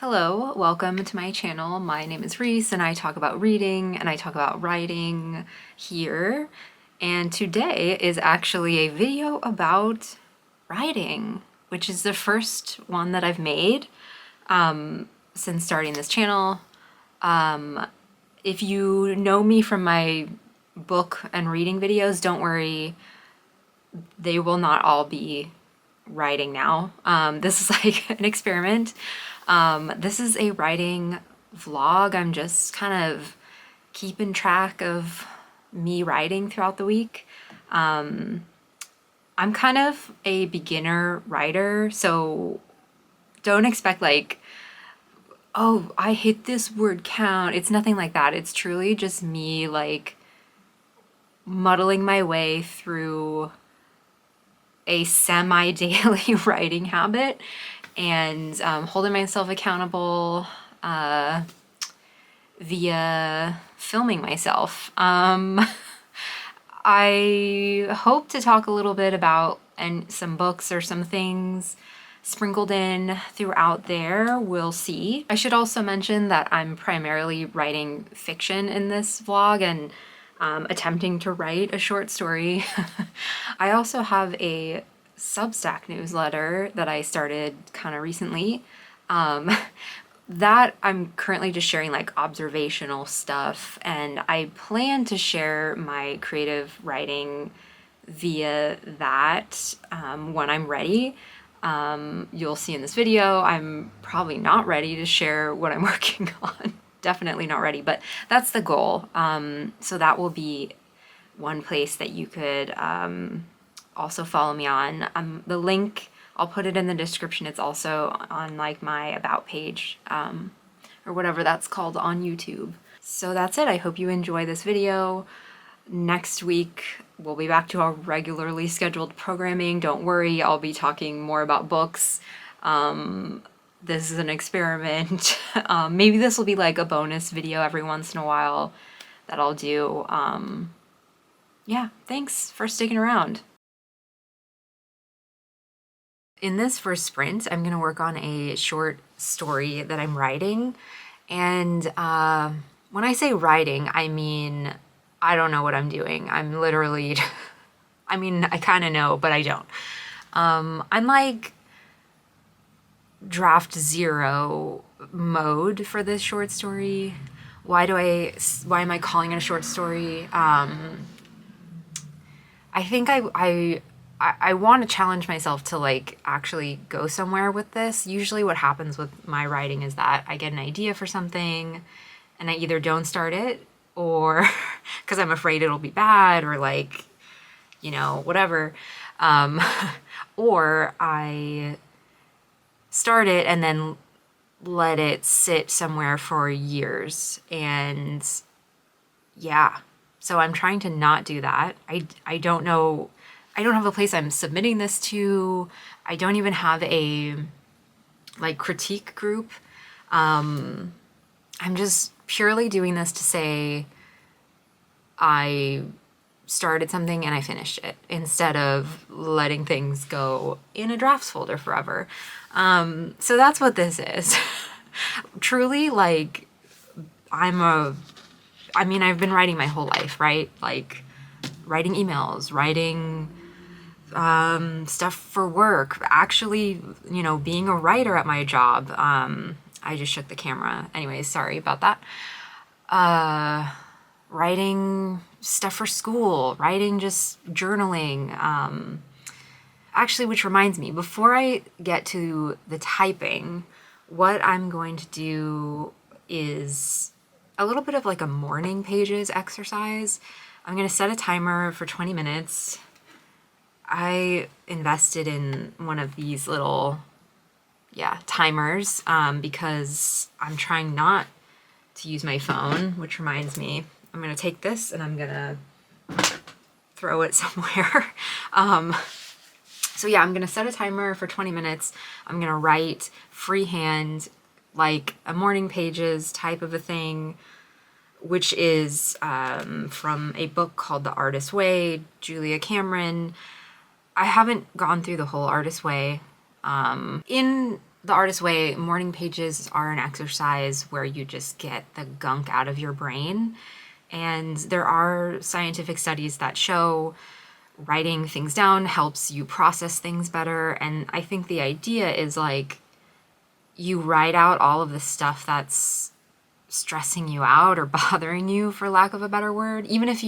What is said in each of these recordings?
Hello, welcome to my channel. My name is Reese and I talk about reading and I talk about writing here. And today is actually a video about writing, which is the first one that I've made since starting this channel. If you know me from my book and reading videos, don't worry, they will not all be writing now. This is like an experiment. This is a writing vlog. I'm just kind of keeping track of me writing throughout the week. I'm kind of a beginner writer, so don't expect like, oh, I hit this word count. It's nothing like that. It's truly just me like muddling my way through a semi-daily writing habit and holding myself accountable via filming myself. I hope to talk a little bit about some books or some things sprinkled in throughout there. We'll see. I should also mention that I'm primarily writing fiction in this vlog and attempting to write a short story. I also have a Substack newsletter that I started kind of recently. That I'm currently just sharing like observational stuff, and I plan to share my creative writing via that when I'm ready. You'll see in this video, I'm probably not ready to share what I'm working on. Definitely not ready, but that's the goal. So that will be one place that you could also follow me on. The link, I'll put it in the description. It's also on like my about page or whatever that's called on YouTube. So that's it. I hope you enjoy this video. Next week, we'll be back to our regularly scheduled programming. Don't worry, I'll be talking more about books. This is an experiment. Maybe this will be like a bonus video every once in a while that I'll do. Yeah, thanks for sticking around. In this first sprint, I'm gonna work on a short story that I'm writing. And when I say writing, I mean, I don't know what I'm doing. I'm literally, I mean, I kind of know, but I don't. I'm like draft 0 mode for this short story. Why am I calling it a short story? I think I want to challenge myself to like actually go somewhere with this. Usually what happens with my writing is that I get an idea for something and I either don't start it, or because I'm afraid it'll be bad, or like, you know, whatever. Or I start it and then let it sit somewhere for years. And yeah, so I'm trying to not do that. I don't know. I don't have a place I'm submitting this to. I don't even have a like critique group. I'm just purely doing this to say I started something and I finished it, instead of letting things go in a drafts folder forever. So that's what this is. Truly, like, I mean, I've been writing my whole life, right? Like, writing emails, writing stuff for work, actually, you know, being a writer at my job. I just shook the camera. Anyways, sorry about that. Writing stuff for school, writing just journaling. Actually, which reminds me, before I get to the typing, what I'm going to do is a little bit of like a morning pages exercise. I'm going to set a timer for 20 minutes. I invested in one of these little, timers because I'm trying not to use my phone, which reminds me, I'm going to take this and I'm going to throw it somewhere. So yeah, I'm going to set a timer for 20 minutes. I'm going to write freehand, like a morning pages type of a thing, which is from a book called The Artist's Way, Julia Cameron. I haven't gone through the whole Artist's Way. In The Artist Way, morning pages are an exercise where you just get the gunk out of your brain. And there are scientific studies that show writing things down helps you process things better. And I think the idea is like you write out all of the stuff that's stressing you out or bothering you, for lack of a better word. Even if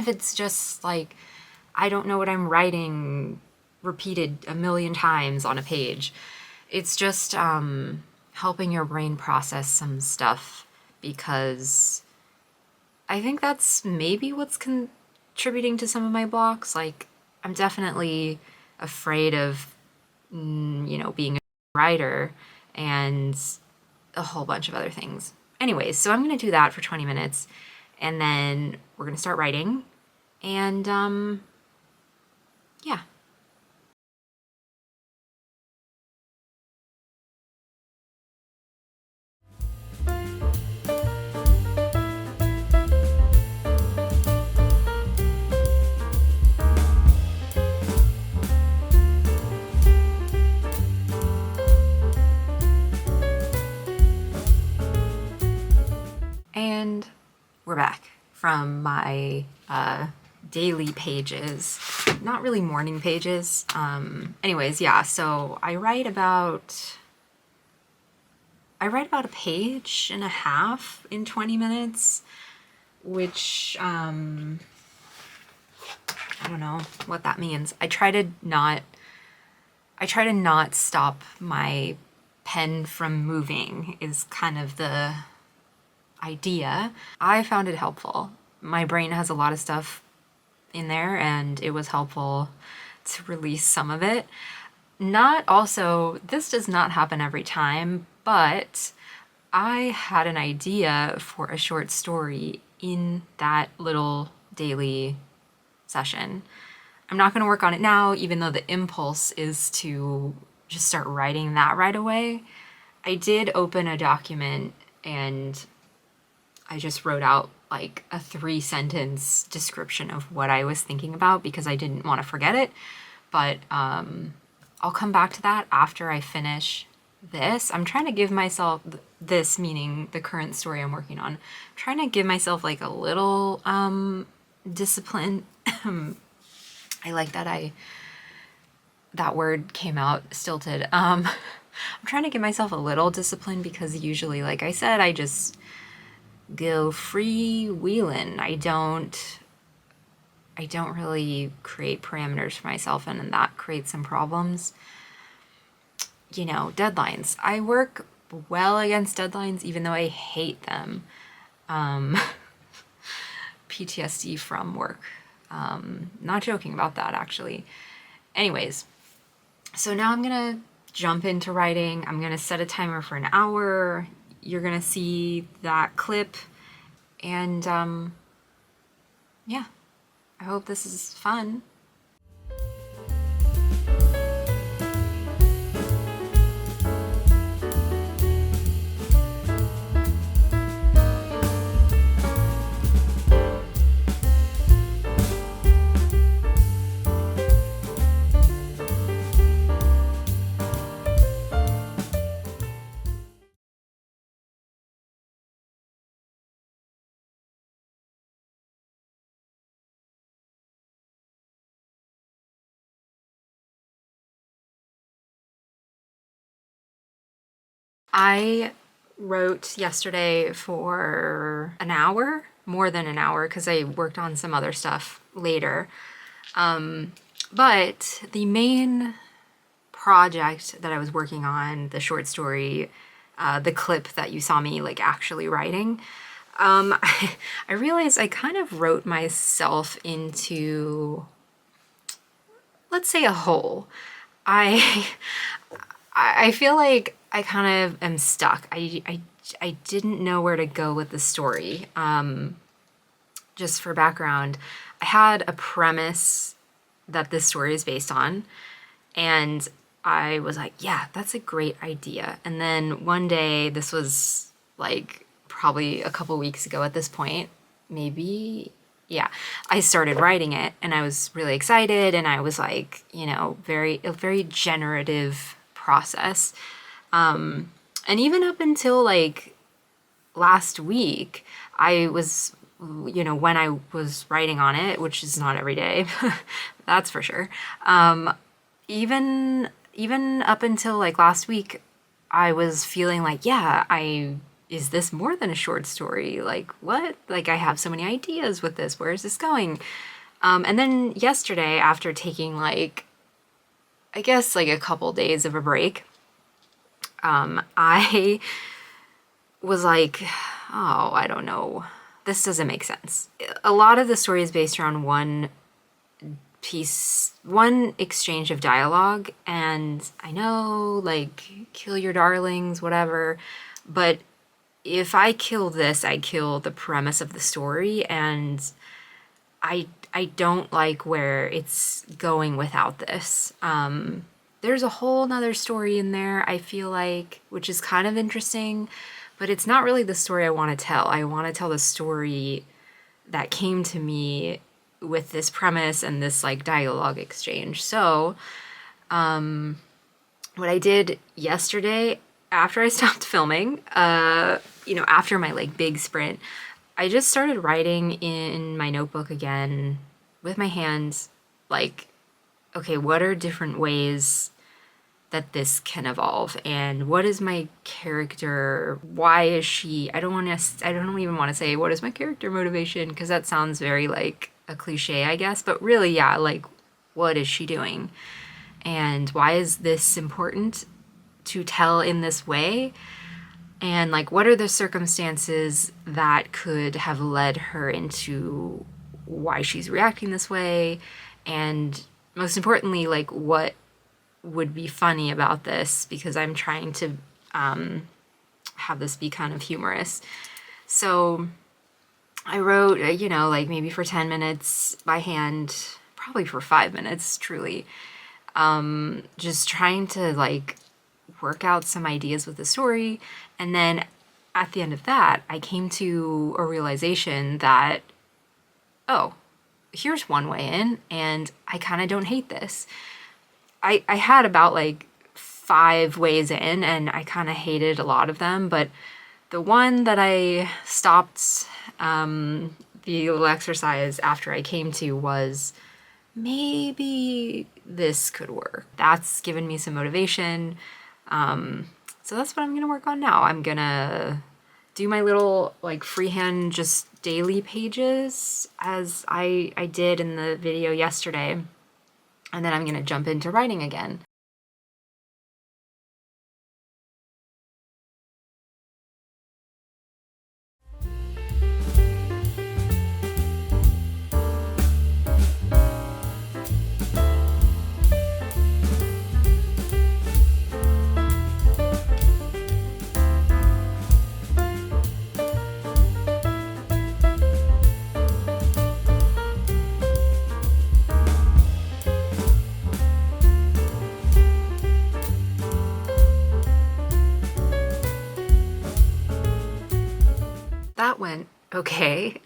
it's just like, I don't know what I'm writing repeated a million times on a page. It's just helping your brain process some stuff, because I think that's maybe what's contributing to some of my blocks. Like, I'm definitely afraid of, being a writer and a whole bunch of other things. Anyways, so I'm going to do that for 20 minutes, and then we're going to start writing. And, yeah. And we're back from my daily pages. Not really morning pages. Anyways, yeah, so I write about a page and a half in 20 minutes, which I don't know what that means. I try to not stop my pen from moving is kind of the idea. I found it helpful. My brain has a lot of stuff in there, and it was helpful to release some of it. This does not happen every time, but I had an idea for a short story in that little daily session. I'm not going to work on it now, even though the impulse is to just start writing that right away. I did open a document and I just wrote out like a 3-sentence description of what I was thinking about because I didn't want to forget it. But I'll come back to that after I finish this. I'm trying to give myself this, meaning the current story I'm working on, I'm trying to give myself like a little discipline. I like that that word came out stilted. I'm trying to give myself a little discipline because usually, like I said, I just go freewheeling. I don't really create parameters for myself, and that creates some problems. Deadlines. I work well against deadlines, even though I hate them. PTSD from work. Not joking about that, actually. Anyways, so now I'm gonna jump into writing. I'm gonna set a timer for an hour. You're gonna see that clip, and yeah, I hope this is fun. I wrote yesterday for an hour, more than an hour, because I worked on some other stuff later. But the main project that I was working on, the short story, the clip that you saw me like actually writing, I realized I kind of wrote myself into, let's say, a hole. I feel like I kind of am stuck. I didn't know where to go with the story. Just for background, I had a premise that this story is based on, and I was like, yeah, that's a great idea. And then one day, this was like probably a couple weeks ago at this point, maybe, yeah, I started writing it, and I was really excited, and I was like, a very generative process. And even up until like last week, I was, you know, when I was writing on it, which is not every day, that's for sure. Even up until like last week, I was feeling like, yeah, is this more than a short story? Like, what? Like, I have so many ideas with this. Where is this going? And then yesterday, after taking like, I guess like a couple days of a break, I was like, oh, I don't know. This doesn't make sense. A lot of the story is based around one exchange of dialogue, and I know, like, kill your darlings, whatever, but if I kill this, I kill the premise of the story, and I don't like where it's going without this. There's a whole nother story in there, I feel like, which is kind of interesting, but it's not really the story I want to tell. I want to tell the story that came to me with this premise and this like dialogue exchange. So, what I did yesterday after I stopped filming, after my like big sprint, I just started writing in my notebook again with my hands, like, okay, what are different ways that this can evolve, and what is my character? Why is she? I don't even want to say what is my character motivation, because that sounds very like a cliche, I guess, but really, yeah, like, what is she doing? And why is this important to tell in this way? And like, what are the circumstances that could have led her into why she's reacting this way? And most importantly, like, what would be funny about this, because I'm trying to have this be kind of humorous. So I wrote, like maybe for 10 minutes by hand, probably for 5 minutes, truly, just trying to like work out some ideas with the story. And then at the end of that, I came to a realization that, oh, here's one way in, and I kind of don't hate this. I had about like 5 ways in, and I kind of hated a lot of them, but the one that I stopped the little exercise after I came to was, maybe this could work. That's given me some motivation. So that's what I'm gonna work on now. I'm gonna do my little like freehand just daily pages as I did in the video yesterday. And then I'm going to jump into writing again. That went okay.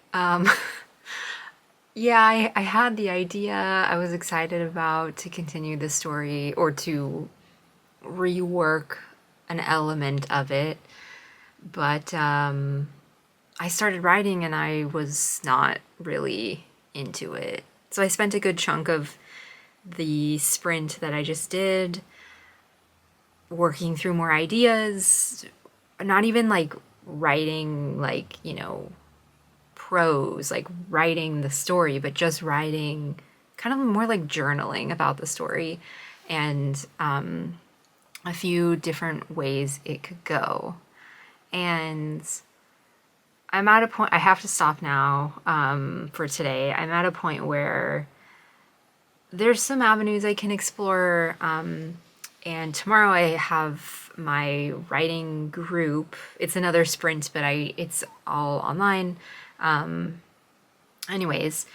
Yeah, I had the idea I was excited about to continue the story, or to rework an element of it, but I started writing and I was not really into it. So I spent a good chunk of the sprint that I just did working through more ideas, not even like writing like, prose, like writing the story, but just writing kind of more like journaling about the story, and a few different ways it could go. And I'm at a point, I have to stop now for today. I'm at a point where there's some avenues I can explore, and tomorrow I have my writing group. It's another sprint, but it's all online. Anyways,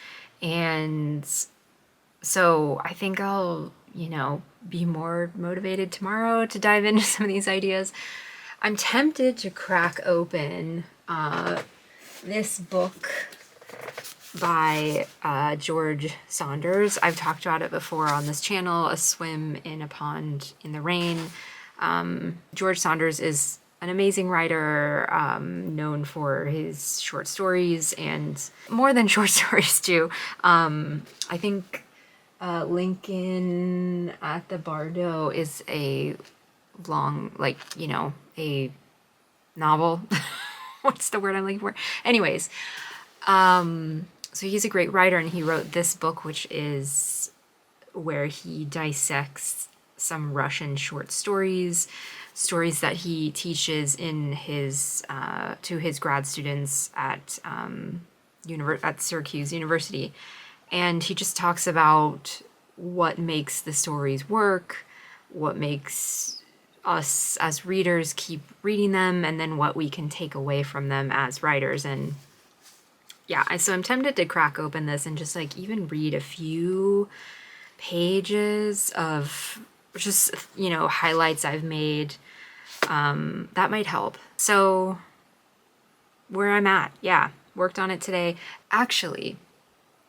and so I think I'll, be more motivated tomorrow to dive into some of these ideas. I'm tempted to crack open this book by George Saunders. I've talked about it before on this channel, A Swim in a Pond in the Rain. George Saunders is an amazing writer, known for his short stories and more than short stories too. I think Lincoln at the Bardo is a long, like, you know, a novel. What's the word I'm looking for? Anyways, so he's a great writer, and he wrote this book, which is where he dissects some Russian short stories that he teaches in his to his grad students at at Syracuse University, and he just talks about what makes the stories work, what makes us as readers keep reading them, and then what we can take away from them as writers. And yeah, so I'm tempted to crack open this and just like even read a few pages of just, you know, highlights I've made. That might help. So where I'm at, yeah, worked on it today. Actually,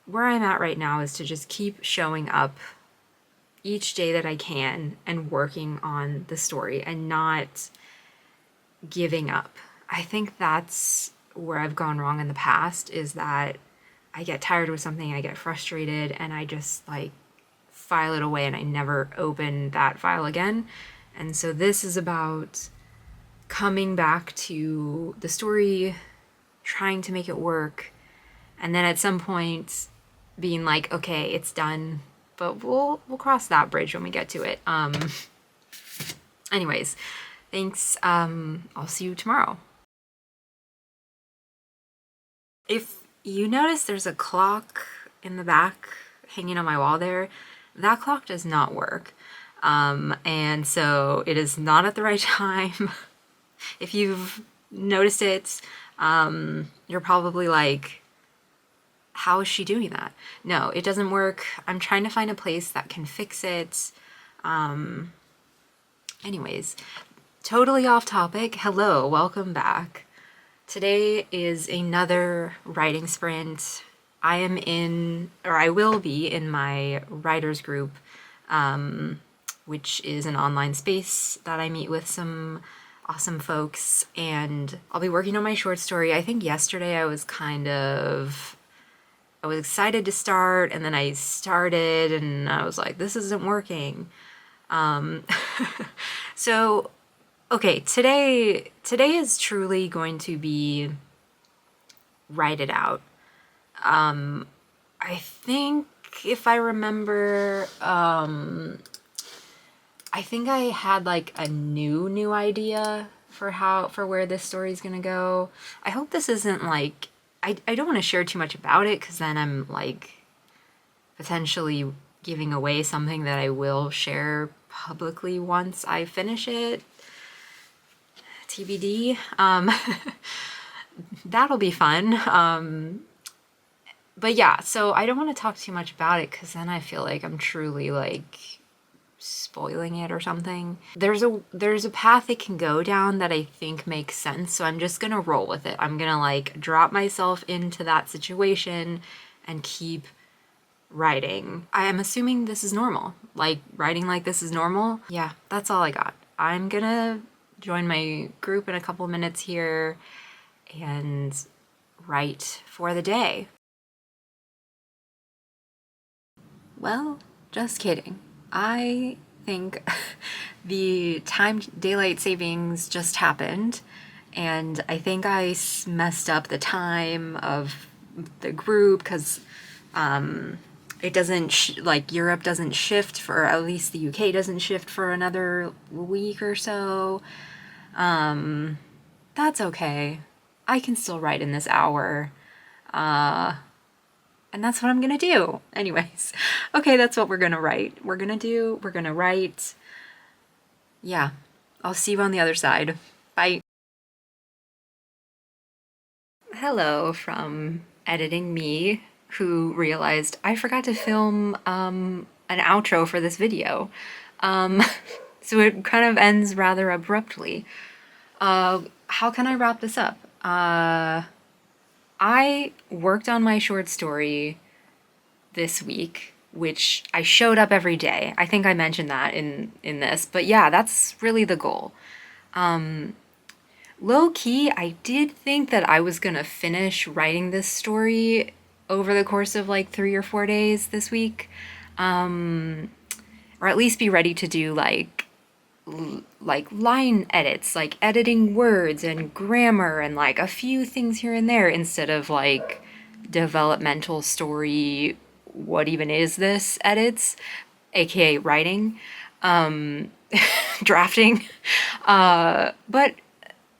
where I'm at right now is to just keep showing up each day that I can and working on the story and not giving up. I think that's where I've gone wrong in the past, is that I get tired with something, I get frustrated, and I just like file it away and I never open that file again. And so this is about coming back to the story, trying to make it work, and then at some point being like, okay, it's done, but we'll cross that bridge when we get to it. Anyways, thanks. I'll see you tomorrow. If you notice there's a clock in the back hanging on my wall there, that clock does not work. And so it is not at the right time. If you've noticed it, you're probably like, how is she doing that? No, it doesn't work. I'm trying to find a place that can fix it. Anyways, totally off topic. Hello, welcome back. Today is another writing sprint. I am in, or I will be in, my writers group, which is an online space that I meet with some awesome folks, and I'll be working on my short story. I think yesterday I was excited to start, and then I started and I was like, this isn't working. So, okay, today is truly going to be write it out. I think if I remember, I think I had like a new idea for where this story is gonna go. I hope this isn't like, I don't want to share too much about it, because then I'm like potentially giving away something that I will share publicly once I finish it. TBD. That'll be fun. But yeah, so I don't want to talk too much about it, because then I feel like I'm truly like spoiling it or something. There's a path it can go down that I think makes sense, so I'm just gonna roll with it. I'm gonna like drop myself into that situation and keep writing. I am assuming this is normal. Like, writing like this is normal. Yeah, that's all I got. I'm gonna join my group in a couple minutes here and write for the day. Well, just kidding. I think the daylight savings just happened, and I think I messed up the time of the group, because it doesn't like Europe doesn't shift for, at least the UK doesn't shift for another week or so. That's okay. I can still write in this hour. And that's what I'm gonna do. Anyways, okay, that's what we're gonna write. We're gonna write. Yeah, I'll see you on the other side. Bye. Hello from editing me, who realized I forgot to film an outro for this video. So it kind of ends rather abruptly. How can I wrap this up? I worked on my short story this week. which I showed up every day. I think I mentioned that in this, but yeah, that's really the goal. Low key, I did think that I was gonna finish writing this story over the course of like 3 or 4 days this week, or at least be ready to do like line edits, like editing words and grammar and like a few things here and there instead of like developmental story, what even is this edits, aka writing, drafting. But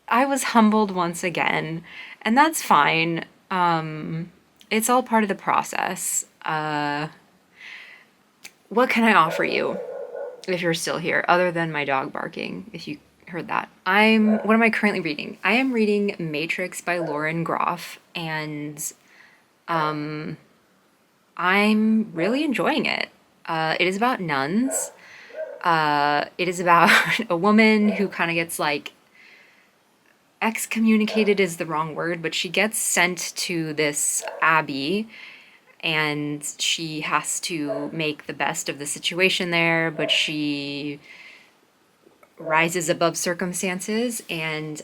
I was humbled once again, and that's fine. It's all part of the process. What can I offer you if you're still here, other than my dog barking, if you heard that? What am I currently reading? I am reading Matrix by Lauren Groff, and I'm really enjoying it. It is about nuns. It is about a woman who kind of gets like excommunicated is the wrong word, but she gets sent to this abbey and she has to make the best of the situation there, but she rises above circumstances, and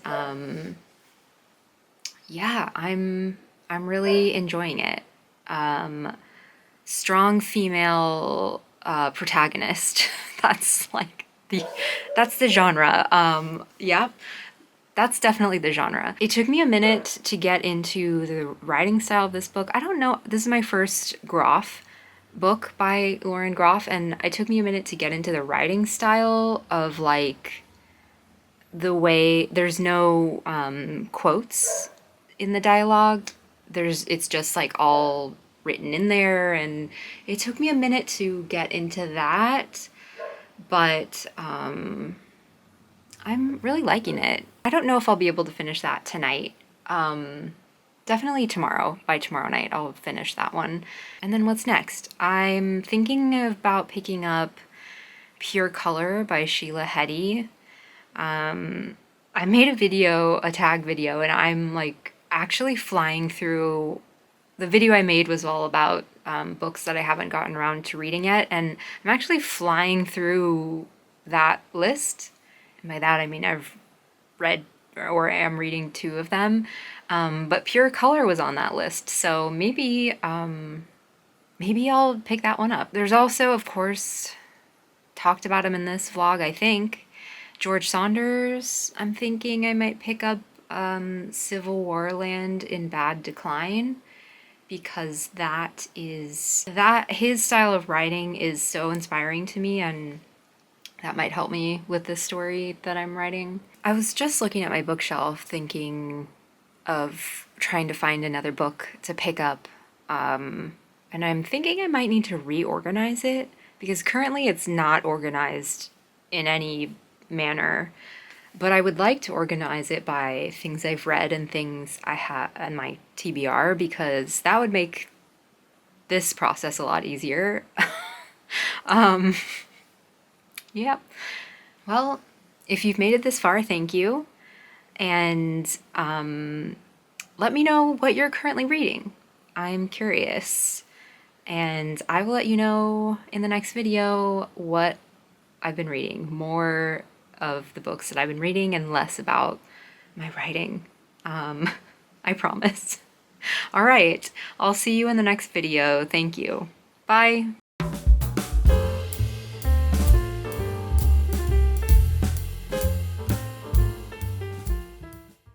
yeah, I'm really enjoying it. Strong female protagonist. That's like that's the genre. Yeah, that's definitely the genre. It took me a minute to get into the writing style of this book. I don't know, this is my first Groff book by Lauren Groff, and it took me a minute to get into the writing style of like the way there's no quotes in the dialogue. It's just like all written in there, and it took me a minute to get into that, but I'm really liking it. I don't know if I'll be able to finish that tonight. Definitely tomorrow. By tomorrow night, I'll finish that one. And then what's next? I'm thinking about picking up Pure Color by Shelia Heti. I made a video, a tag video, and I'm like actually flying through. The video I made was all about books that I haven't gotten around to reading yet, and I'm actually flying through that list. And by that I mean I've read or am reading 2 of them, but Pure Color was on that list, so maybe I'll pick that one up. There's also, of course, talked about him in this vlog, I think, George Saunders. I'm thinking I might pick up CivilWarLand in Bad Decline, because his style of writing is so inspiring to me, and that might help me with this story that I'm writing. I was just looking at my bookshelf thinking of trying to find another book to pick up, and I'm thinking I might need to reorganize it, because currently it's not organized in any manner, but I would like to organize it by things I've read and things I have in my TBR, because that would make this process a lot easier. Yeah. Well, if you've made it this far, thank you. And let me know what you're currently reading. I'm curious. And I will let you know in the next video what I've been reading. More of the books that I've been reading and less about my writing. I promise. All right. I'll see you in the next video. Thank you. Bye.